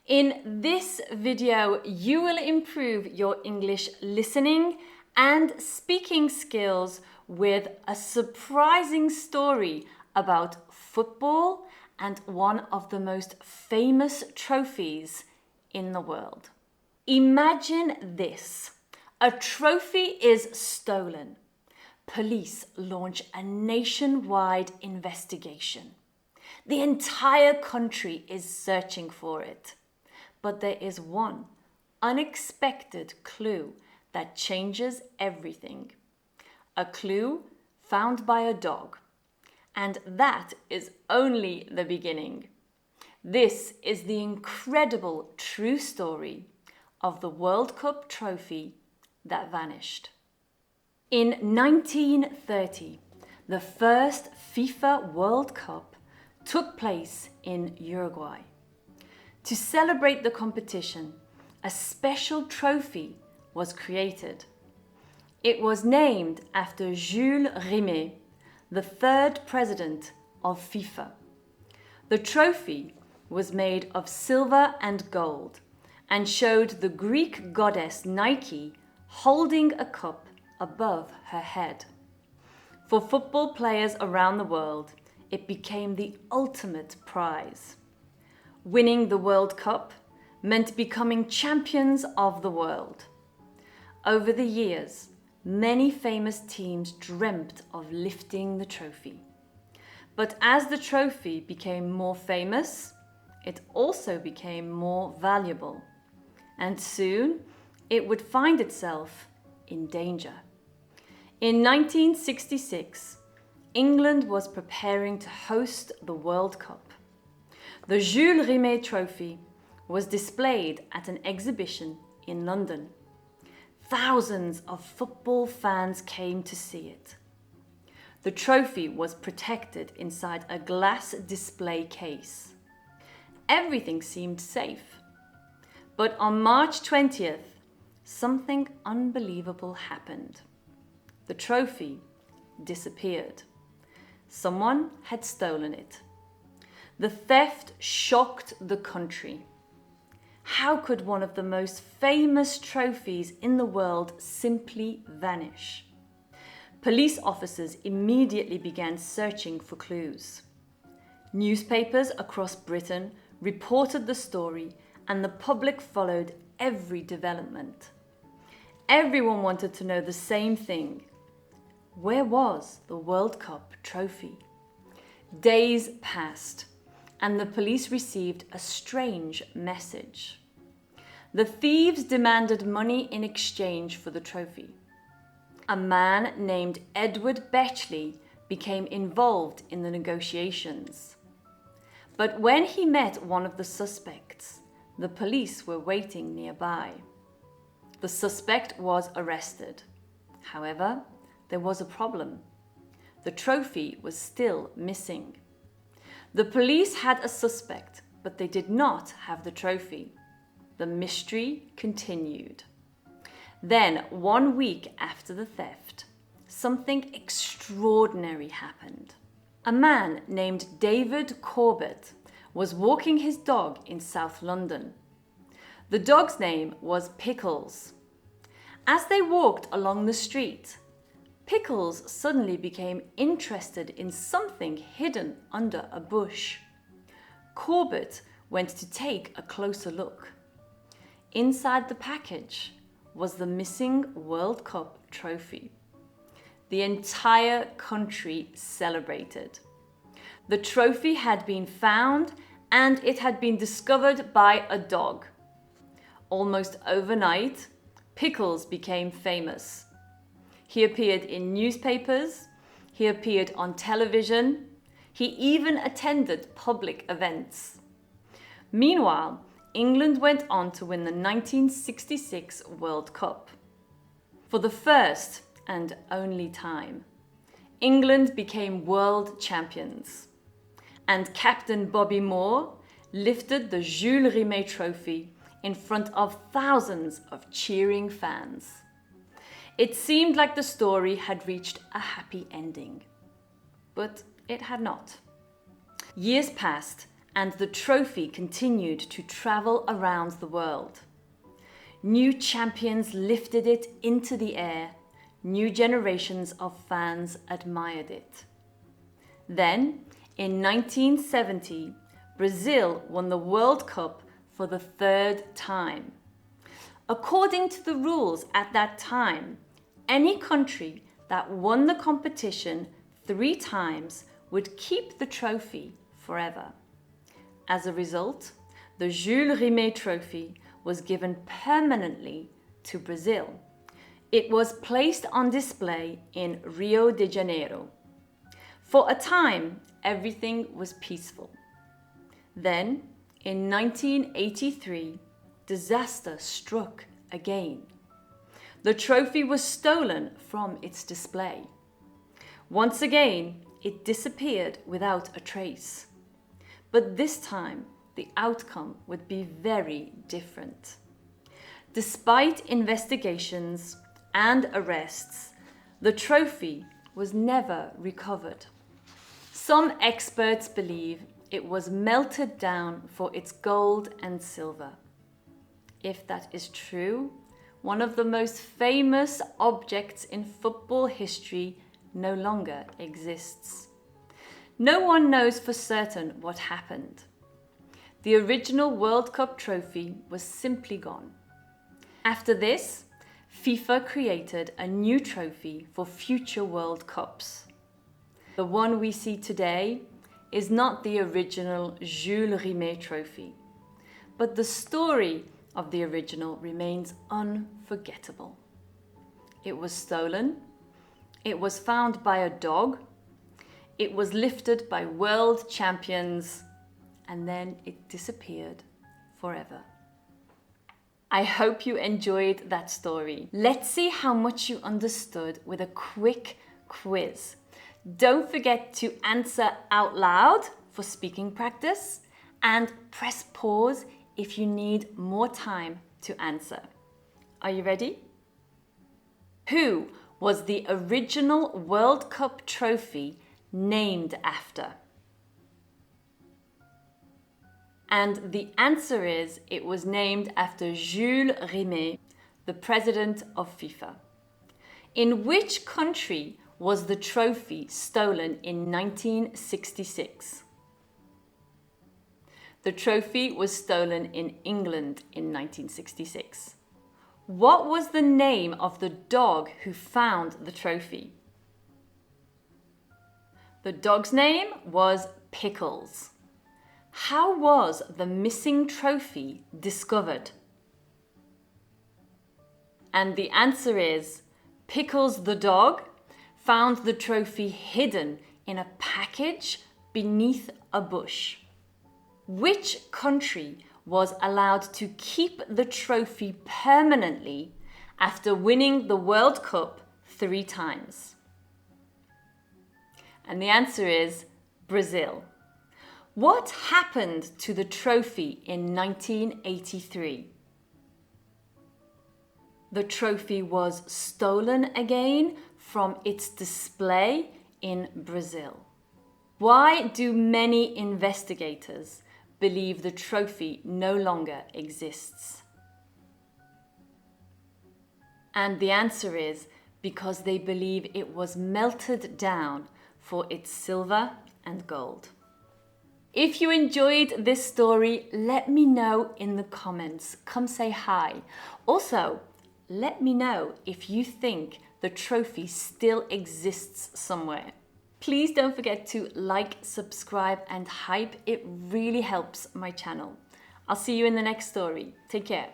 In this video, you will improve your English listening and speaking skills with a surprising story about football and one of the most famous trophies in the world. Imagine this. A trophy is stolen. Police launch a nationwide investigation. The entire country is searching for it. But there is one unexpected clue that changes everything. A clue found by a dog. And that is only the beginning. This is the incredible true story of the World Cup trophy that vanished. In 1930, the first FIFA World Cup took place in Uruguay. To celebrate the competition, a special trophy was created. It was named after Jules Rimet, the third president of FIFA. The trophy was made of silver and gold and showed the Greek goddess Nike holding a cup above her head. For football players around the world, it became the ultimate prize. Winning the World Cup meant becoming champions of the world. Over the years, many famous teams dreamt of lifting the trophy. But as the trophy became more famous, it also became more valuable. And soon, it would find itself in danger. In 1966, England was preparing to host the World Cup. The Jules Rimet Trophy was displayed at an exhibition in London. Thousands of football fans came to see it. The trophy was protected inside a glass display case. Everything seemed safe. But on March 20th, something unbelievable happened. The trophy disappeared. Someone had stolen it. The theft shocked the country. How could one of the most famous trophies in the world simply vanish? Police officers immediately began searching for clues. Newspapers across Britain reported the story, and the public followed every development. Everyone wanted to know the same thing. Where was the World Cup trophy? Days passed, and the police received a strange message. The thieves demanded money in exchange for the trophy. A man named Edward Betchley became involved in the negotiations. But when he met one of the suspects, the police were waiting nearby. The suspect was arrested. However, there was a problem. The trophy was still missing. The police had a suspect, but they did not have the trophy. The mystery continued. Then, 1 week after the theft, something extraordinary happened. A man named David Corbett was walking his dog in South London. The dog's name was Pickles. As they walked along the street, Pickles suddenly became interested in something hidden under a bush. Corbett went to take a closer look. Inside the package was the missing World Cup trophy. The entire country celebrated. The trophy had been found, and it had been discovered by a dog. Almost overnight, Pickles became famous. He appeared in newspapers, he appeared on television, he even attended public events. Meanwhile, England went on to win the 1966 World Cup. For the first and only time, England became world champions. And Captain Bobby Moore lifted the Jules Rimet Trophy in front of thousands of cheering fans. It seemed like the story had reached a happy ending. But it had not. Years passed, and the trophy continued to travel around the world. New champions lifted it into the air. New generations of fans admired it. Then, in 1970, Brazil won the World Cup for the third time. According to the rules at that time, any country that won the competition 3 times would keep the trophy forever. As a result, the Jules Rimet Trophy was given permanently to Brazil. It was placed on display in Rio de Janeiro. For a time, everything was peaceful. Then, in 1983, disaster struck again. The trophy was stolen from its display. Once again, it disappeared without a trace. But this time, the outcome would be very different. Despite investigations and arrests, the trophy was never recovered. Some experts believe it was melted down for its gold and silver. If that is true, one of the most famous objects in football history no longer exists. No one knows for certain what happened. The original World Cup trophy was simply gone. After this, FIFA created a new trophy for future World Cups. The one we see today is not the original Jules Rimet Trophy, but the story of the original remains unforgettable. It was stolen, it was found by a dog, it was lifted by world champions, and then it disappeared forever. I hope you enjoyed that story. Let's see how much you understood with a quick quiz. Don't forget to answer out loud for speaking practice and press pause if you need more time to answer. Are you ready? Who was the original World Cup trophy named after? And the answer is, it was named after Jules Rimet, the president of FIFA. In which country was the trophy stolen in 1966? The trophy was stolen in England in 1966. What was the name of the dog who found the trophy? The dog's name was Pickles. How was the missing trophy discovered? And the answer is, Pickles the dog found the trophy hidden in a package beneath a bush. Which country was allowed to keep the trophy permanently after winning the World Cup 3 times? And the answer is Brazil. What happened to the trophy in 1983? The trophy was stolen again from its display in Brazil. Why do many investigators believe the trophy no longer exists? And the answer is because they believe it was melted down for its silver and gold. If you enjoyed this story, let me know in the comments. Come say hi. Also, let me know if you think the trophy still exists somewhere. Please don't forget to like, subscribe, and hype. It really helps my channel. I'll see you in the next story. Take care.